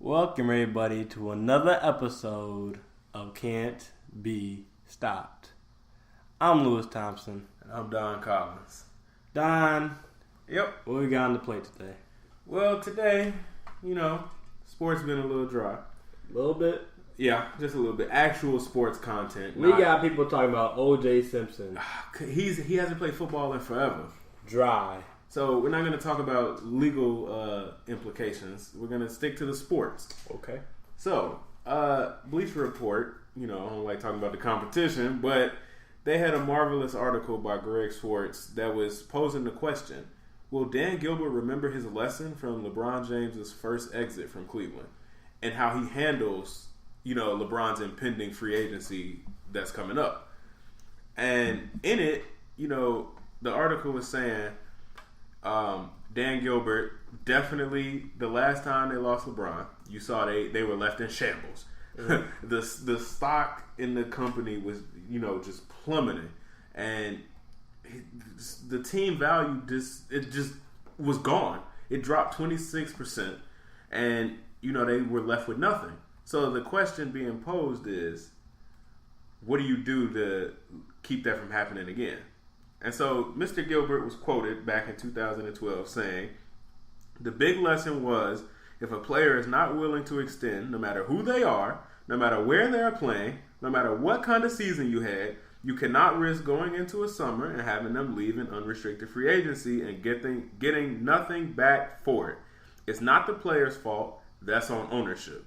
Welcome everybody to another episode of Can't Be Stopped. I'm Lewis Thompson. And I'm Don Collins. Don, Yep. what we got on the plate today? Well, today, sports been a little dry. A little bit. Yeah, just a little bit. Actual sports content. We got people talking about O.J. Simpson. He hasn't played football in forever. Dry. So we're not going to talk about legal implications. We're going to stick to the sports. Okay. So, Bleacher Report, I don't like talking about the competition, but they had a marvelous article by Greg Swartz that was posing the question, will Dan Gilbert remember his lesson from LeBron James' first exit from Cleveland and how he handles, LeBron's impending free agency that's coming up? And in it, the article was saying Dan Gilbert, definitely the last time they lost LeBron, you saw they were left in shambles. Mm-hmm. the stock in the company was, just plummeting. And the team value just was gone. It dropped 26%. And, they were left with nothing. So the question being posed is, what do you do to keep that from happening again? And so Mr. Gilbert was quoted back in 2012 saying, the big lesson was, if a player is not willing to extend, no matter who they are, no matter where they are playing, no matter what kind of season you had, you cannot risk going into a summer and having them leave in unrestricted free agency and getting nothing back for it. It's not the player's fault. That's on ownership.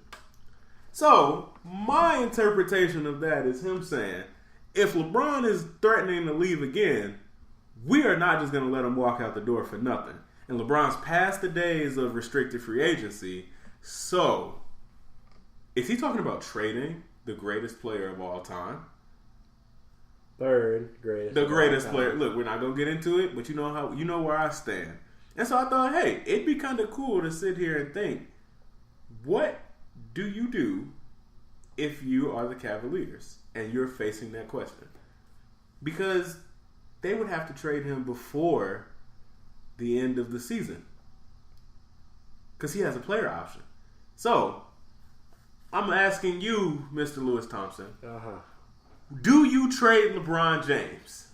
So my interpretation of that is him saying, if LeBron is threatening to leave again, we are not just going to let him walk out the door for nothing. And LeBron's past the days of restricted free agency. So, is he talking about trading the greatest player of all time? Third greatest. The greatest player. Look, we're not going to get into it, but you know where I stand. And so I thought, hey, it'd be kind of cool to sit here and think, what do you do if you are the Cavaliers and you're facing that question? Because they would have to trade him before the end of the season because he has a player option. So, I'm asking you, Mr. Lewis Thompson, do you trade LeBron James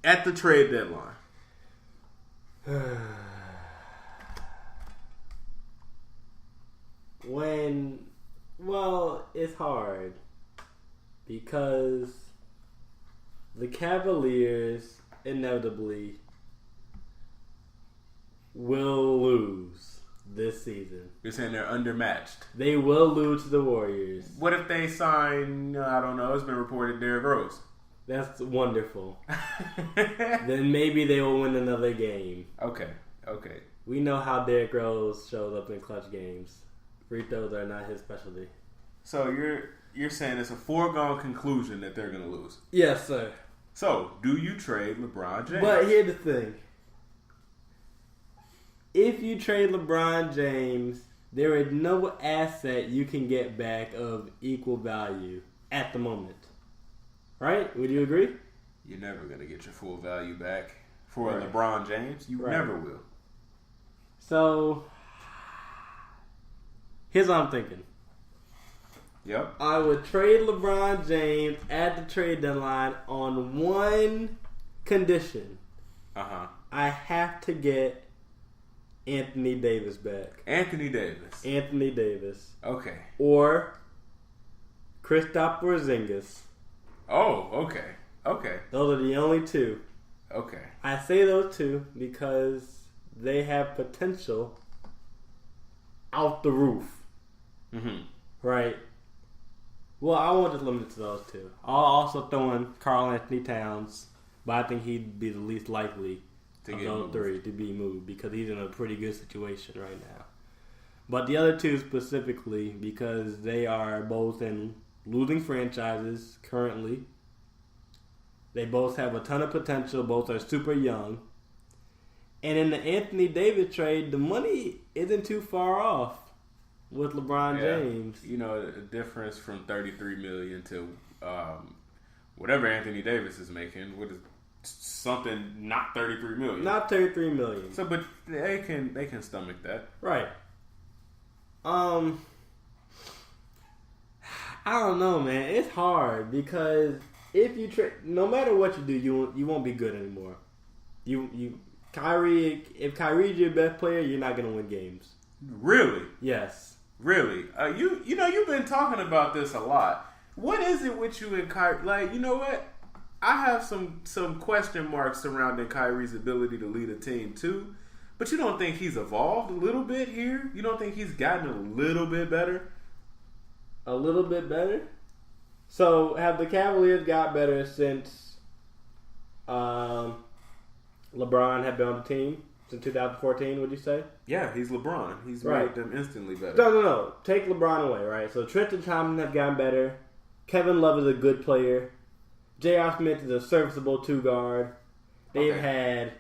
at the trade deadline? It's hard because the Cavaliers inevitably will lose this season. You're saying they're undermatched. They will lose to the Warriors. What if they sign, I don't know, it's been reported, Derrick Rose? That's wonderful. Then maybe they will win another game. Okay. We know how Derrick Rose shows up in clutch games. Free throws are not his specialty. So you're saying it's a foregone conclusion that they're going to lose? Yes, sir. So, do you trade LeBron James? But here's the thing. If you trade LeBron James, there is no asset you can get back of equal value at the moment. Right? Would you agree? You're never going to get your full value back for LeBron James. You never will. So, here's what I'm thinking. Yep. I would trade LeBron James at the trade deadline on one condition. I have to get Anthony Davis back. Anthony Davis. Okay. Or Kristaps Porzingis. Oh, okay. Those are the only two. Okay. I say those two because they have potential out the roof. Mm-hmm. Right? Well, I won't just limit it to those two. I'll also throw in Karl Anthony Towns, but I think he'd be the least likely of those three to be moved because he's in a pretty good situation right now. But the other two specifically, because they are both in losing franchises currently. They both have a ton of potential. Both are super young. And in the Anthony Davis trade, the money isn't too far off with LeBron James. The difference from $33 million to whatever Anthony Davis is making, what is something not $33 million. Not $33 million. So, but they can stomach that, right? I don't know, man. It's hard because if you no matter what you do, you won't be good anymore. Kyrie, if Kyrie's your best player, you're not gonna win games. Really? Yes. Really? You know you've been talking about this a lot. What is it with you and Kyrie? Like, you know what? I have some question marks surrounding Kyrie's ability to lead a team too. But you don't think he's evolved a little bit here? You don't think he's gotten a little bit better? A little bit better? So have the Cavaliers got better since LeBron had been on the team? Since 2014, would you say? Yeah, he's LeBron. He's right. made them instantly better. No. Take LeBron away, right? So Trent and Thompson have gotten better. Kevin Love is a good player. J.R. Smith is a serviceable two-guard. They've had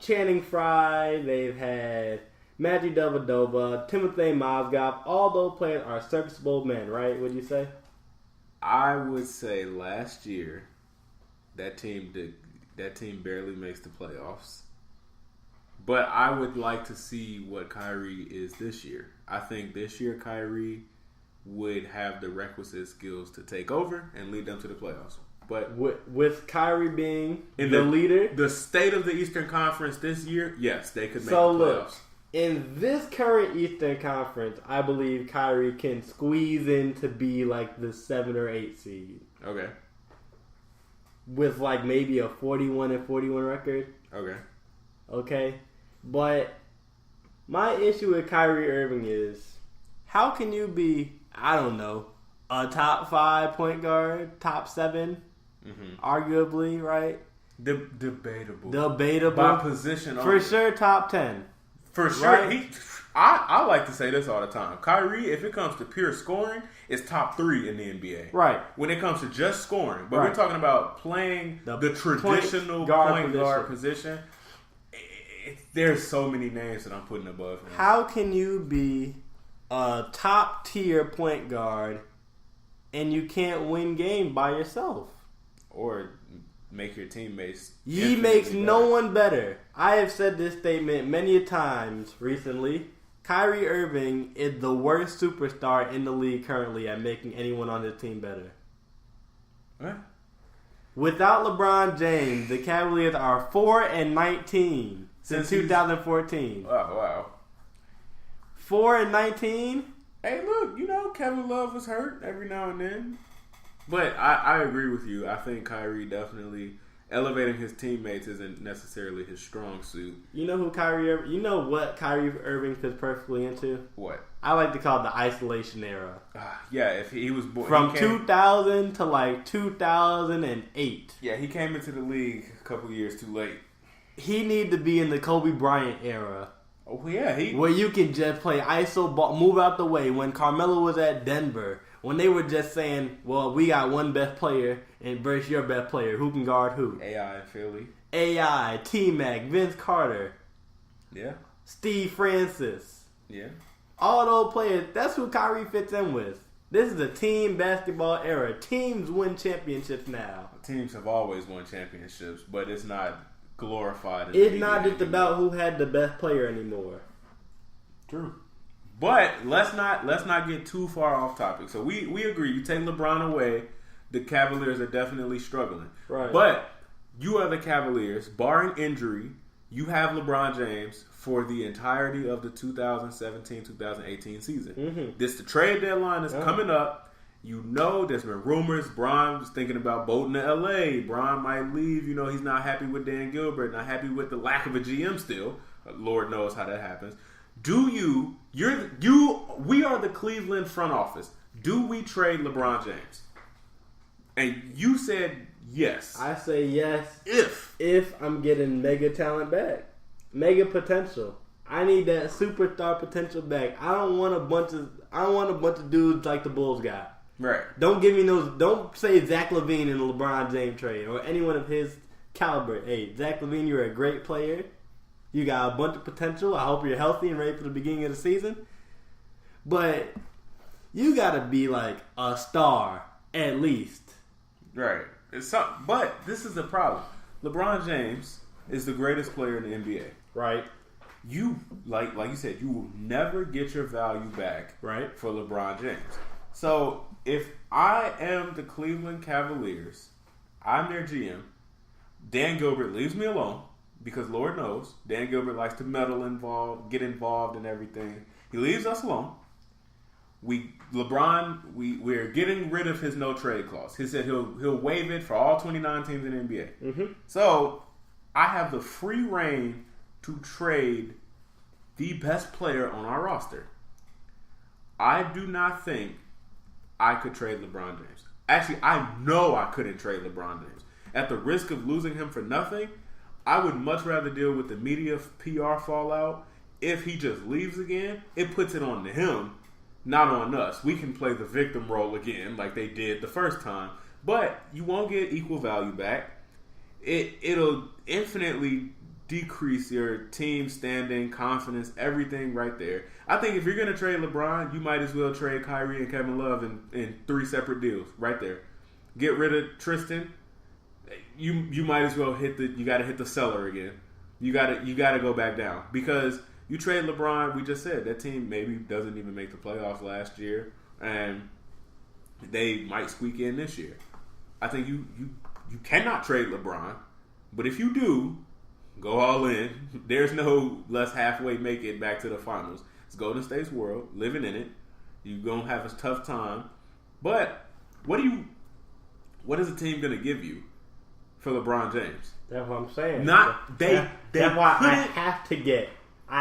Channing Frye. They've had Magic Dellavedova, Timothy Mozgov. All those players are serviceable men, right? Would you say? I would say last year that team barely makes the playoffs. But I would like to see what Kyrie is this year. I think this year Kyrie would have the requisite skills to take over and lead them to the playoffs. But with Kyrie being the leader, the state of the Eastern Conference this year, yes, they could make the playoffs. Look, in this current Eastern Conference, I believe Kyrie can squeeze in to be like the 7 or 8 seed. Okay. With like maybe a 41-41 record. Okay. But my issue with Kyrie Irving is, how can you be, I don't know, a top 5 point guard, top 7, arguably, right? Debatable by position. For sure, top 10. For sure. Right? I like to say this all the time. Kyrie, if it comes to pure scoring, is top 3 in the NBA. Right. When it comes to just scoring. But we're talking about playing the traditional point guard position. There's so many names that I'm putting above him. How can you be a top tier point guard and you can't win game by yourself? Or make your teammates. He makes no one better. I have said this statement many times recently. Kyrie Irving is the worst superstar in the league currently at making anyone on his team better. What? Without LeBron James, the Cavaliers are 4-19 since 2014. Wow. 4-19? Hey, look, Kevin Love was hurt every now and then. But I agree with you. I think Kyrie definitely elevating his teammates isn't necessarily his strong suit. You know what Kyrie Irving fits perfectly into? What? I like to call it the isolation era. Yeah, if he was born from 2000 to like 2008. Yeah, he came into the league a couple years too late. He needed to be in the Kobe Bryant era. Oh yeah, where you can just play iso ball, move out the way. When Carmelo was at Denver, when they were just saying, "Well, we got one best player and versus your best player, who can guard who?" AI in Philly. AI, T-Mac, Vince Carter. Yeah. Steve Francis. Yeah. All those players. That's who Kyrie fits in with. This is a team basketball era. Teams win championships now. Teams have always won championships, but it's not glorified. It's not just about who had the best player anymore. True. But let's not get too far off topic. So we agree. You take LeBron away, the Cavaliers are definitely struggling. Right. But you are the Cavaliers, barring injury. You have LeBron James for the entirety of the 2017-2018 season. Mm-hmm. The trade deadline is coming up. You know, there's been rumors. Bron was thinking about bolting to L.A. Bron might leave. He's not happy with Dan Gilbert, not happy with the lack of a GM still. Lord knows how that happens. We are the Cleveland front office. Do we trade LeBron James? And you said yes. I say yes if I'm getting mega talent back. Mega potential. I need that superstar potential back. I don't want a bunch of dudes like the Bulls got. Right. Don't give me those. Don't say Zach LaVine in the LeBron James trade or anyone of his caliber. Hey, Zach LaVine, you're a great player. You got a bunch of potential. I hope you're healthy and ready for the beginning of the season. But you got to be like a star at least. Right. But this is the problem. LeBron James is the greatest player in the NBA. Right. You like you said, you will never get your value back. Right. For LeBron James. So if I am the Cleveland Cavaliers, I'm their GM. Dan Gilbert leaves me alone because Lord knows Dan Gilbert likes to get involved in everything. He leaves us alone. We're getting rid of his no trade clause. He said he'll waive it for all 29 teams in the NBA. Mm-hmm. So I have the free reign to trade the best player on our roster. I do not think I could trade LeBron James. Actually, I know I couldn't trade LeBron James. At the risk of losing him for nothing, I would much rather deal with the media PR fallout. If he just leaves again, it puts it on him, not on us. We can play the victim role again like they did the first time, but you won't get equal value back. It'll infinitely decrease your team standing, confidence, everything right there. I think if you're going to trade LeBron, you might as well trade Kyrie and Kevin Love in 3 separate deals right there. Get rid of Tristan. You might as well you got to hit the cellar again. You got to go back down because you trade LeBron. We just said that team maybe doesn't even make the playoffs last year, and they might squeak in this year. I think you cannot trade LeBron, but if you do, go all in. There's no let's halfway make it back to the finals. It's Golden State's world, living in it. You're gonna have a tough time, but what is the team gonna give you for LeBron James? That's what I'm saying. That's why I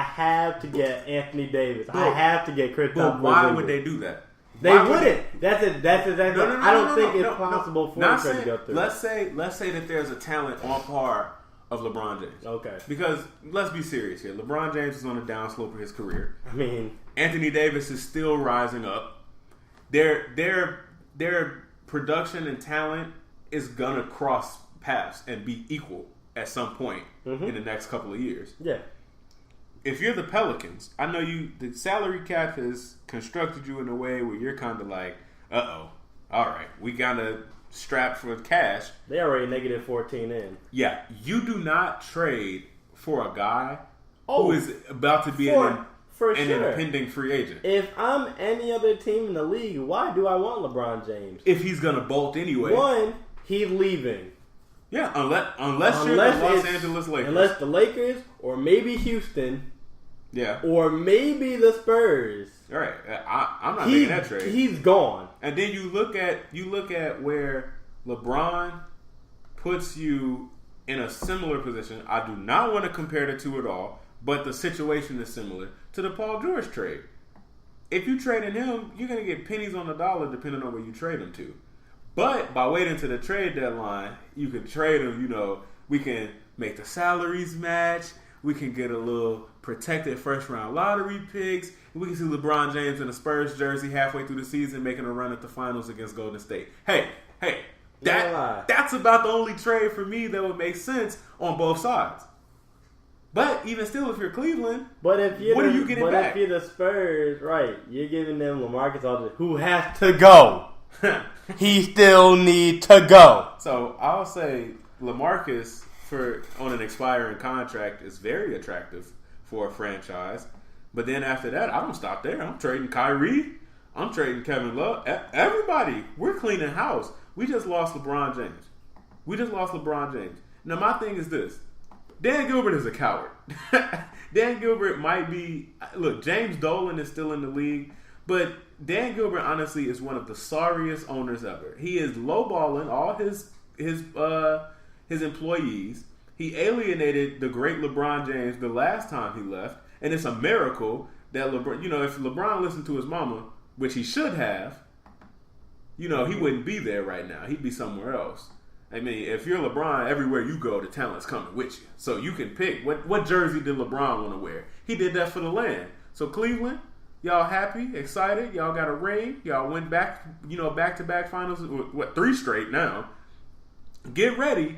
have to get Anthony Davis. I have to get Kristaps. But why would they do that? They wouldn't. That's exactly. No, I don't think it's possible for him to go through. Let's say that there's a talent on par of LeBron James. Okay. Because let's be serious here. LeBron James is on a downslope of his career. I mean, Anthony Davis is still rising up. Their production and talent is gonna cross paths and be equal at some point in the next couple of years. Yeah. If you're the Pelicans, I know the salary cap has constructed you in a way where you're kind of like, all right, we gotta strap for cash. They already negative 14 in. Yeah, you do not trade for a guy who is about to be an impending free agent. If I'm any other team in the league, why do I want LeBron James? If he's gonna bolt anyway. One, he's leaving. Yeah, unless you're the Los Angeles Lakers. Unless the Lakers or maybe Houston. Yeah. Or maybe the Spurs. All right. I'm not making that trade. He's gone. And then you look at where LeBron puts you in a similar position. I do not want to compare the two at all, but the situation is similar to the Paul George trade. If you trade in him, you're going to get pennies on the dollar depending on where you trade him to. But by waiting to the trade deadline, you can trade him, we can make the salaries match. We can get a little protected first-round lottery picks. We can see LeBron James in a Spurs jersey halfway through the season making a run at the finals against Golden State. Hey, that's about the only trade for me that would make sense on both sides. But even still, if you're Cleveland, what are you getting back? If you're the Spurs, right, you're giving them LaMarcus Aldridge, who has to go. He still need to go. So I'll say LaMarcus on an expiring contract is very attractive for a franchise. But then after that, I don't stop there. I'm trading Kyrie. I'm trading Kevin Love. Everybody, we're cleaning house. We just lost LeBron James. Now my thing is this. Dan Gilbert is a coward. Dan Gilbert might be... Look, James Dolan is still in the league. But Dan Gilbert, honestly, is one of the sorriest owners ever. He is lowballing all his employees. He alienated the great LeBron James the last time he left. And it's a miracle that LeBron... if LeBron listened to his mama, which he should have, he wouldn't be there right now. He'd be somewhere else. I mean, if you're LeBron, everywhere you go, the talent's coming with you. So you can pick. What jersey did LeBron want to wear? He did that for the land. So Cleveland, y'all happy, excited? Y'all got a ring. Y'all went back, back-to-back finals. 3 straight now. Get ready.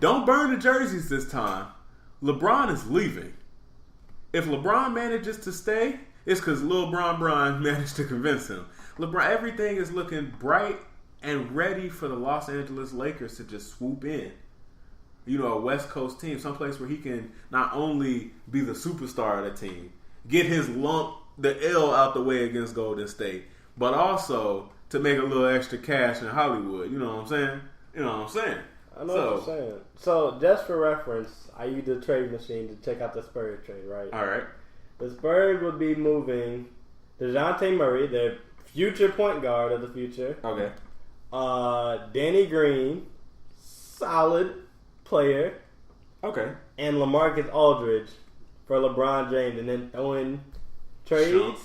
Don't burn the jerseys this time. LeBron is leaving. If LeBron manages to stay, it's because Lil Bron managed to convince him. LeBron, everything is looking bright and ready for the Los Angeles Lakers to just swoop in. A West Coast team, someplace where he can not only be the superstar of the team, get his the L out the way against Golden State, but also to make a little extra cash in Hollywood. You know what I'm saying? You know what I'm saying? I know what you're saying. So, just for reference, I used the trade machine to check out the Spurs trade, right? All right. The Spurs would be moving DeJounte Murray, their future point guard of the future. Okay. Danny Green, solid player. Okay. And LaMarcus Aldridge for LeBron James, and then throw in trades.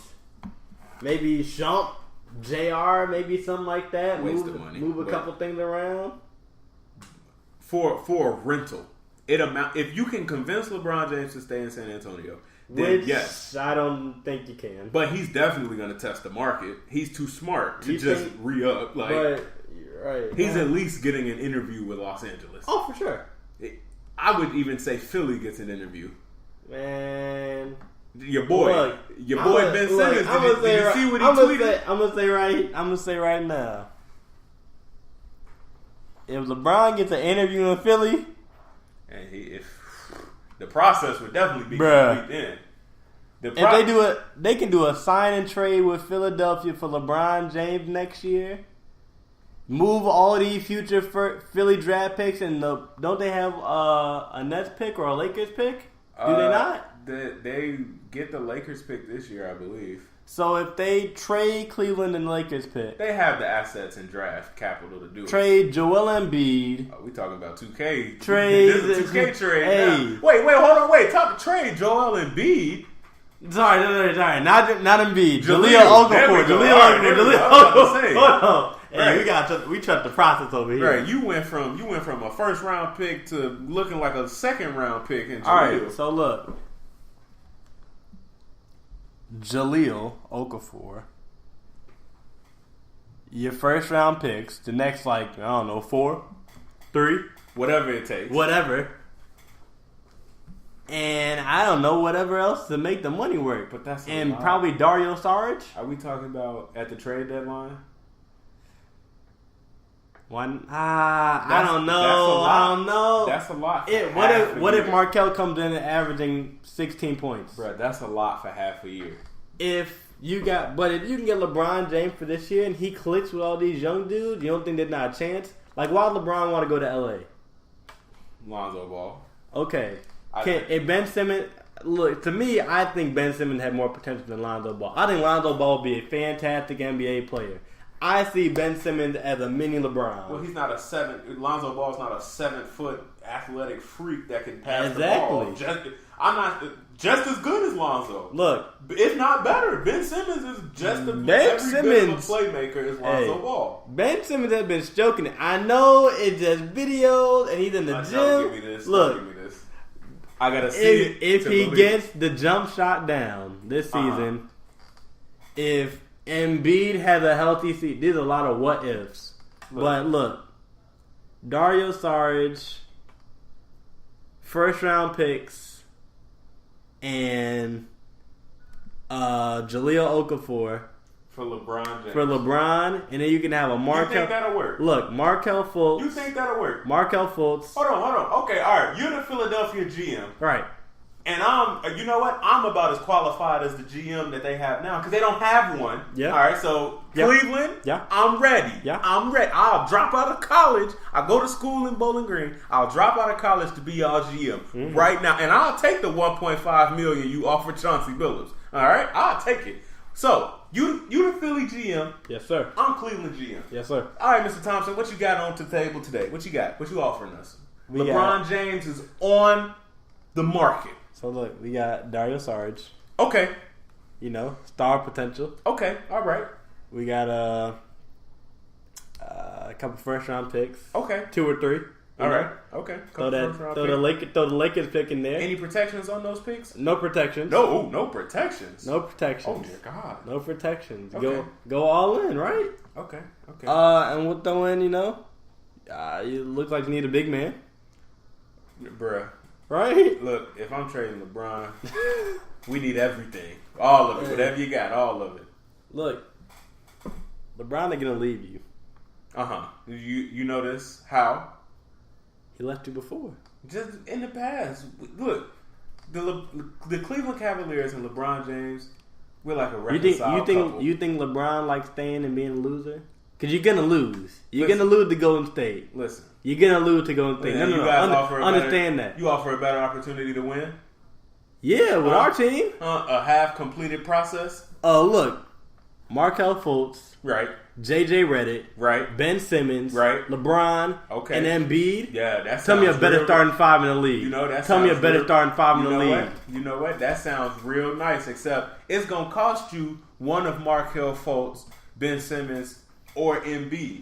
Maybe Shump, JR, maybe something like that. Waste of money. Move a couple things around. For a rental. If you can convince LeBron James to stay in San Antonio, then yes. I don't think you can. But he's definitely going to test the market. He's too smart to re-up. Like, but you're right. He's at least getting an interview with Los Angeles. Oh, for sure. I would even say Philly gets an interview. Man. Your boy Ben Simmons. Did you see what he tweeted? I'm gonna say right now. If LeBron gets an interview in Philly, and if the process would definitely be complete then. If they can do a sign and trade with Philadelphia for LeBron James next year. Move all these future Philly draft picks, and don't they have a Nets pick or a Lakers pick? Do they not? They get the Lakers pick this year, I believe. So if they trade Cleveland and Lakers pick, they have the assets and draft capital to do it. Trade Joel Embiid. We talking about 2K. Trade this is a 2K trade. Hey. Wait, hold on. Talk trade Joel Embiid. Sorry. Not Embiid. Jaleel Okafor. Jaleel Okafor. Hold on. Hey, right. we trust the process over here. Right, you went from a first round pick to looking like a second round pick in Jaleel. All right, so look, Jaleel Okafor, your first round picks, the next 4, 3, whatever it takes, and I don't know whatever else to make the money work. But that's probably Dario Saric. Are we talking about at the trade deadline? I don't know. That's a lot. What if Markelle comes in and averaging 16 points? Bro, that's a lot for half a year. If you can get LeBron James for this year and he clicks with all these young dudes, you don't think there's not a chance? Like, why would LeBron want to go to LA? Lonzo Ball. Okay. If Ben Simmons, look, to me, I think Ben Simmons had more potential than Lonzo Ball. I think Lonzo Ball would be a fantastic NBA player. I see Ben Simmons as a mini LeBron. Well, he's not Lonzo Ball's not a 7-foot athletic freak that can pass the ball. I'm not just as good as Lonzo. Look, if not better, Ben Simmons is just every bit of a playmaker as Lonzo Ball. Ben Simmons has been stroking it. I know it's just videos and he's in the gym. Don't give me this. Look, don't give me this. I gotta see it. If he gets the jump shot down this season, if Embiid has a healthy season. There's a lot of what ifs. But look, Dario Saric, first round picks, and Jaleel Okafor for LeBron James. And then you can have a Markelle. You think that'll work? Look, Markelle Fultz. You think that'll work? Markelle Fultz. Hold on. Okay, all right. You're the Philadelphia GM, right? And you know what? I'm about as qualified as the GM that they have now because they don't have one. Yeah. All right. So Cleveland. Yeah. I'm ready. Yeah. I'm ready. I'll drop out of college. I go to school in Bowling Green. I'll drop out of college to be y'all GM right now, and I'll take the $1.5 million you offer Chauncey Billups. All right. I'll take it. So you the Philly GM. Yes, sir. I'm Cleveland GM. Yes, sir. All right, Mr. Thompson. What you got on the table today? What you got? What you offering us? LeBron James is on the market. So look, we got Dario Saric. Okay. Star potential. Okay, all right. We got a couple first round picks. Okay. 2 or 3. All right. Okay. Throw the Lakers pick in there. Any protections on those picks? No protections. No protections. No protections. Oh dear God. No protections. Okay. Go all in, right? Okay. And we'll throw in, you look like you need a big man. Bruh. Right? Look, if I'm trading LeBron, we need everything. All of it. Whatever you got, all of it. Look, LeBron ain't gonna leave you. You know this? How? He left you before. Just in the past. Look, the Cleveland Cavaliers and LeBron James We're like a reconciled couple. You think LeBron likes staying and being a loser? Because you're gonna lose. You're gonna lose to Golden State. Listen, you're gonna lose to Golden State. No. Understand that. You offer a better opportunity to win. Yeah, with our team, a half completed process. Look, Markelle Fultz, right? JJ Redick, right? Ben Simmons, right? LeBron, okay, and Embiid. Yeah, that's tell me a better starting five in the league. You know that. Tell me a better starting five in the league. You know what? That sounds real nice. Except it's gonna cost you one of Markelle Fultz, Ben Simmons, or Embiid,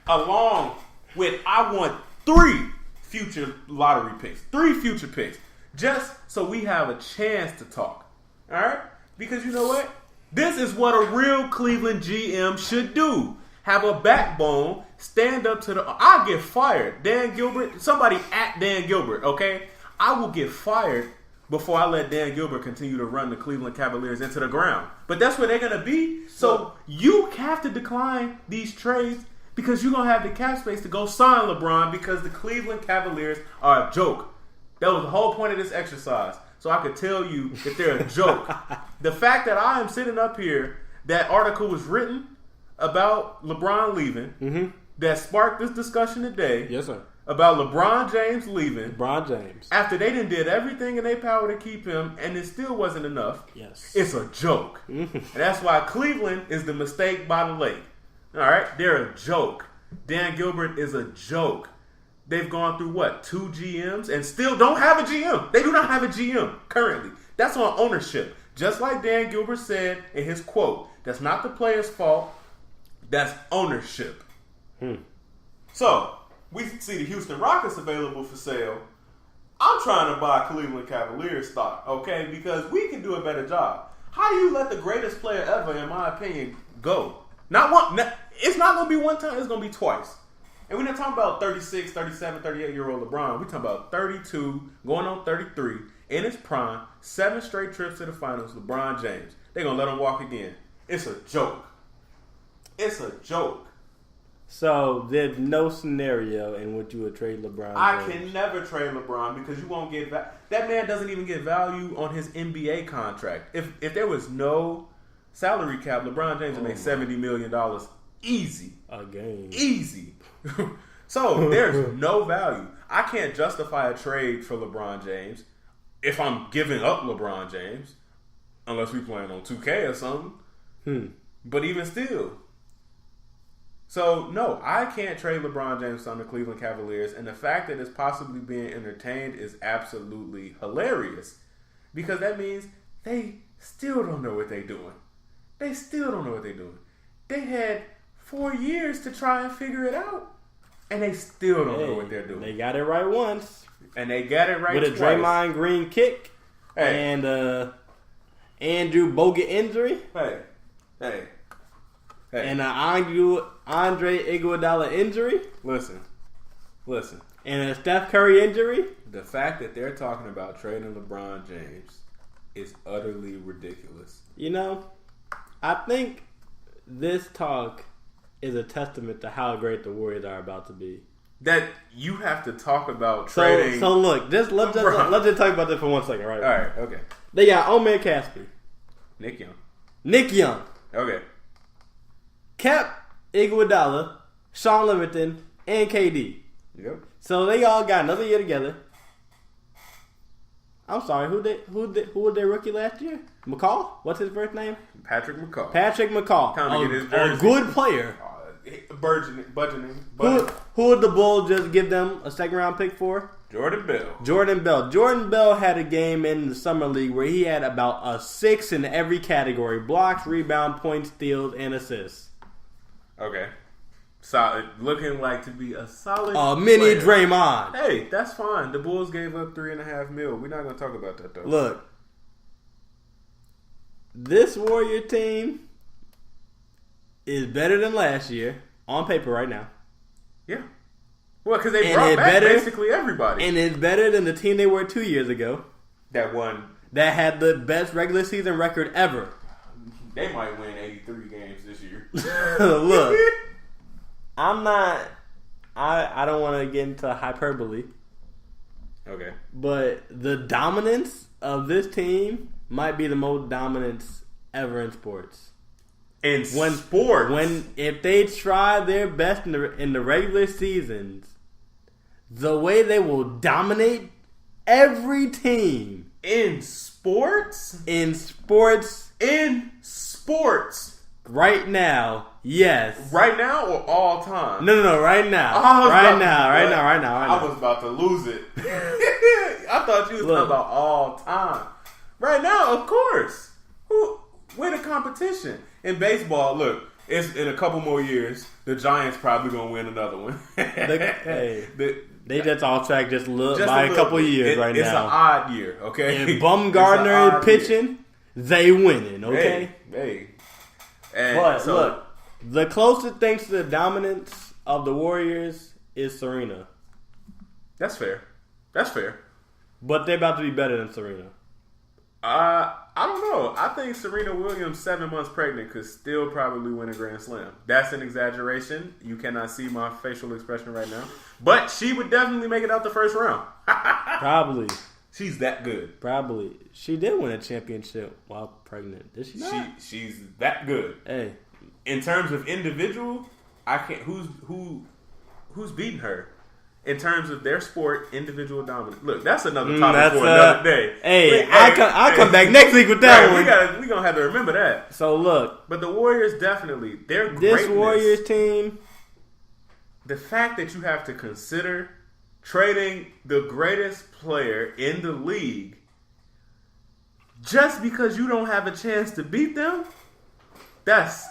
along with I want 3 future lottery picks, 3 future picks, just so we have a chance to talk. All right? Because you know what? This is what a real Cleveland GM should do. Have a backbone, stand up to the... I'll get fired. Dan Gilbert, somebody at Dan Gilbert, okay? I will get fired before I let Dan Gilbert continue to run the Cleveland Cavaliers into the ground. But that's where they're going to be. So you have to decline these trades because you're going to have the cap space to go sign LeBron because the Cleveland Cavaliers are a joke. That was the whole point of this exercise. So I could tell you that they're a joke. The fact that I am sitting up here, that article was written about LeBron leaving, that sparked this discussion today. Yes, sir. About LeBron James leaving. LeBron James. After they did everything in their power to keep him, and it still wasn't enough. Yes. It's a joke. And that's why Cleveland is the mistake by the lake. All right? They're a joke. Dan Gilbert is a joke. They've gone through, 2 GMs and still don't have a GM. They do not have a GM currently. That's on ownership. Just like Dan Gilbert said in his quote, that's not the player's fault. That's ownership. So, we see the Houston Rockets available for sale. I'm trying to buy Cleveland Cavaliers stock, okay? Because we can do a better job. How do you let the greatest player ever, in my opinion, go? Not one. It's not going to be one time. It's going to be twice. And we're not talking about 36, 37, 38-year-old LeBron. We're talking about 32, going on 33, in his prime, 7 straight trips to the finals, LeBron James. They're going to let him walk again. It's a joke. It's a joke. So there's no scenario in which you would trade LeBron James. I can never trade LeBron because you won't get that man doesn't even get value on his NBA contract. If there was no salary cap, LeBron James would make $70 million easy. A game. Easy. So there's no value. I can't justify a trade for LeBron James if I'm giving up LeBron James, unless we playing on 2K or something. But even still. So, no, I can't trade LeBron James on the Cleveland Cavaliers, and the fact that it's possibly being entertained is absolutely hilarious because that means they still don't know what they're doing. They still don't know what they're doing. They had 4 years to try and figure it out, and they still don't know what they're doing. They got it right once. And they got it right with twice. A Draymond Green kick and Andrew Bogut injury. Hey. And an Andre Iguodala injury. Listen. And a Steph Curry injury. The fact that they're talking about trading LeBron James is utterly ridiculous. You know, I think this talk is a testament to how great the Warriors are about to be. That you have to talk about trading. So look, let's just talk about this for 1 second, right? All right, okay. They got Omer Caspi. Nick Young. Okay. Cap Iguodala, Sean Livingston, and KD. Yep. So they all got another year together. I'm sorry, who was their rookie last year? McCall? What's his first name? Patrick McCall. Time to get his jersey. A good player. Budgeting. Who would the Bulls just give them a second round pick for? Jordan Bell. Jordan Bell had a game in the summer league where he had about a 6 in every category: blocks, rebound, points, steals, and assists. Okay. Solid. Looking like to be a solid mini player. Draymond. Hey, that's fine. The Bulls gave up $3.5 million. We're not going to talk about that, though. Look. This Warrior team is better than last year on paper right now. Yeah. Well, because they brought back basically everybody. And it's better than the team they were 2 years ago. That won. That had the best regular season record ever. They might win 83 games this year. Look, I don't want to get into hyperbole. Okay. But the dominance of this team might be the most dominance ever in sports. If they try their best in the regular seasons, the way they will dominate every team in sports. Right now, yes. Right now or all time? No, right now. Right now. I was about to lose it. I thought you was talking about all time. Right now, of course. Who win a competition? In baseball, look, it's in a couple more years, the Giants probably going to win another one. They just off track just by a couple of years right now. It's an odd year, okay? If Bumgarner pitching, they winning, okay? Hey. But look, the closest thing to the dominance of the Warriors is Serena. That's fair. But they're about to be better than Serena. I don't know. I think Serena Williams, 7 months pregnant, could still probably win a Grand Slam. That's an exaggeration. You cannot see my facial expression right now. But she would definitely make it out the first round. Probably. She's that good. Probably. She did win a championship while pregnant. Did she not? She's that good. Hey. In terms of individual, I can't. Who's beating her? In terms of their sport, individual dominance. Look, that's another topic for another day. Hey, I'll come back next week with that one. We're going to have to remember that. So, look. But the Warriors definitely, their greatness. This Warriors team. The fact that you have to consider trading the greatest player in the league just because you don't have a chance to beat them, that's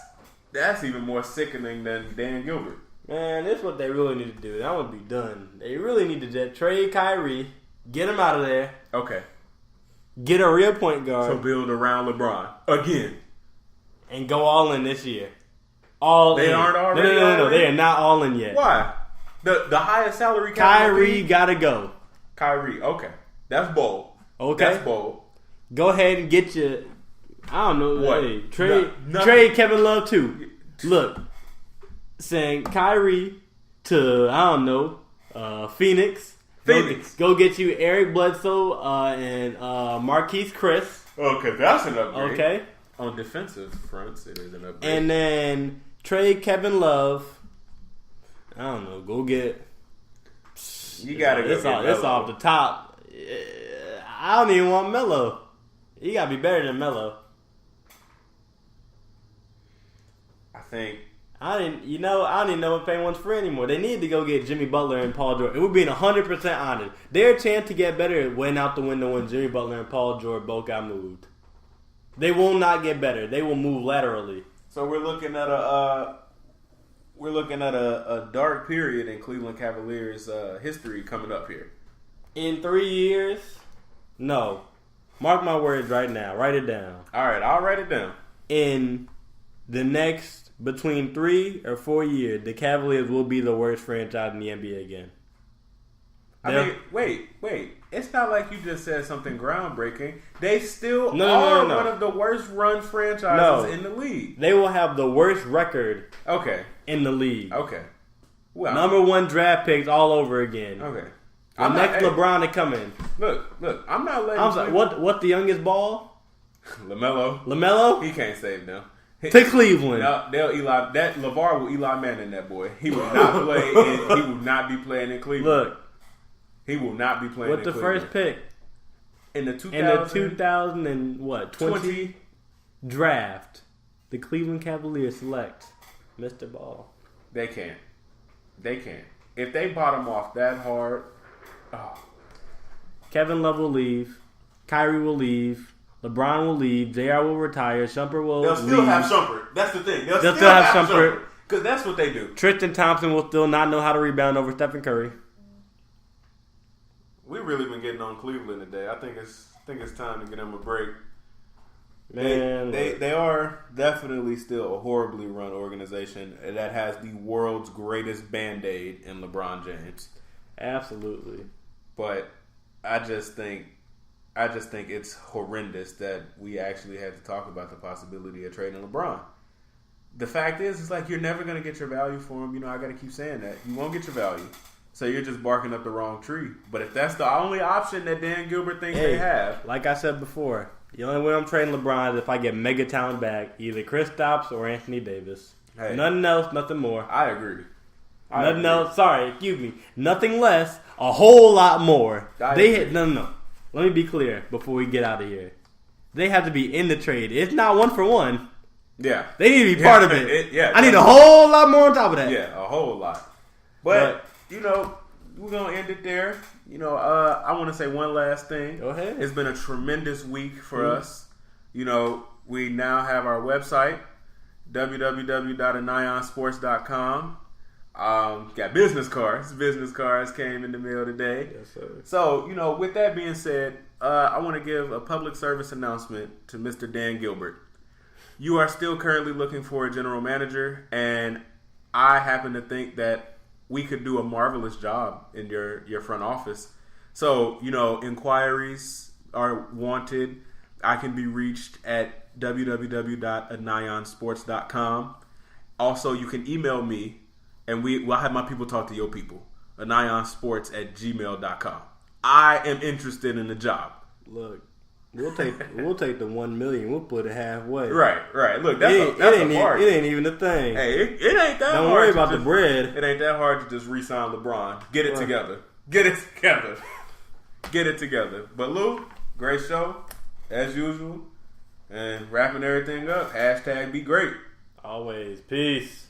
even more sickening than Dan Gilbert. Man, this is what they really need to do. That would be done. They really need to just trade Kyrie, get him out of there. Okay. Get a real point guard. So build around LeBron again. And go all in this year. They aren't already? No. They are not all in yet. Why? The highest salary cap. Kyrie gotta go. Kyrie, okay. That's bold. Okay. That's bold. Go ahead and get your, I don't know. What? Hey, trade Kevin Love too. Look. Saying Kyrie to, I don't know, Phoenix. Go get you Eric Bledsoe and Marquise Chris. Okay, that's an upgrade. Okay. On defensive fronts, it is an upgrade. And then trade Kevin Love. I don't know. Go get. You gotta go. It's off the top. I don't even want Melo. You gotta be better than Melo. I don't even know if anyone's free anymore. They need to go get Jimmy Butler and Paul George. It would be 100% honest. Their chance to get better went out the window when Jimmy Butler and Paul George both got moved. They will not get better. They will move laterally. So we're looking at a dark period in Cleveland Cavaliers history coming up here. In 3 years, no. Mark my words right now. Write it down. All right, I'll write it down. In the next between 3 or 4 years, the Cavaliers will be the worst franchise in the NBA again. Wait. It's not like you just said something groundbreaking. They still are one of the worst run franchises in the league. They will have the worst record in the league. Okay. Well, number 1 draft picks all over again. Okay. LeBron to come in. Look, I'm not letting I was like, what the youngest ball? LaMelo? He can't save them. To Cleveland. LeVar will Eli Manning that boy. He will not play. He will not be playing in Cleveland. Look, he will not be playing. With the first pick in the 2020 draft, the Cleveland Cavaliers select Mr. Ball. They can't. If they bottom off that hard, Kevin Love will leave. Kyrie will leave. LeBron will leave. JR will retire. Shumpert will leave. They'll still have Shumpert. That's the thing. They'll still have Shumpert. Because that's what they do. Tristan Thompson will still not know how to rebound over Stephen Curry. We've really been getting on Cleveland today. I think it's time to get them a break. Man, they are definitely still a horribly run organization that has the world's greatest Band-Aid in LeBron James. Absolutely. But I just think it's horrendous that we actually had to talk about the possibility of trading LeBron. The fact is, it's like you're never going to get your value for him. I got to keep saying that. You won't get your value. So you're just barking up the wrong tree. But if that's the only option that Dan Gilbert thinks they have. Like I said before, The only way I'm trading LeBron is if I get mega talent back, either Kristaps or Anthony Davis. Hey, nothing else, nothing more. I agree. Nothing else. Sorry, excuse me. Nothing less. A whole lot more. No. Let me be clear before we get out of here. They have to be in the trade. It's not 1 for 1. Yeah, they need to be part of it. Yeah, I need a whole lot more on top of that. Yeah, a whole lot. But you know, we're gonna end it there. You know, I want to say one last thing. Go ahead. It's been a tremendous week for us. You know, we now have our website, www.anionsports.com. Got business cards. Business cards came in the mail today. Yes, sir. So, you know, with that being said, I want to give a public service announcement to Mr. Dan Gilbert. You are still currently looking for a general manager, and I happen to think that we could do a marvelous job in your front office. So, you know, inquiries are wanted. I can be reached at www.anionsports.com. Also, you can email me, and we'll have my people talk to your people. anionsports@gmail.com. I am interested in the job. Look, we'll take the $1 million. We'll put it halfway. Right. Look, that's it ain't even a thing. Hey, it ain't that hard. Don't worry about the bread. It ain't that hard to just re-sign LeBron. Get it together. But Lou, great show as usual, and wrapping everything up. #be great. Always. Peace.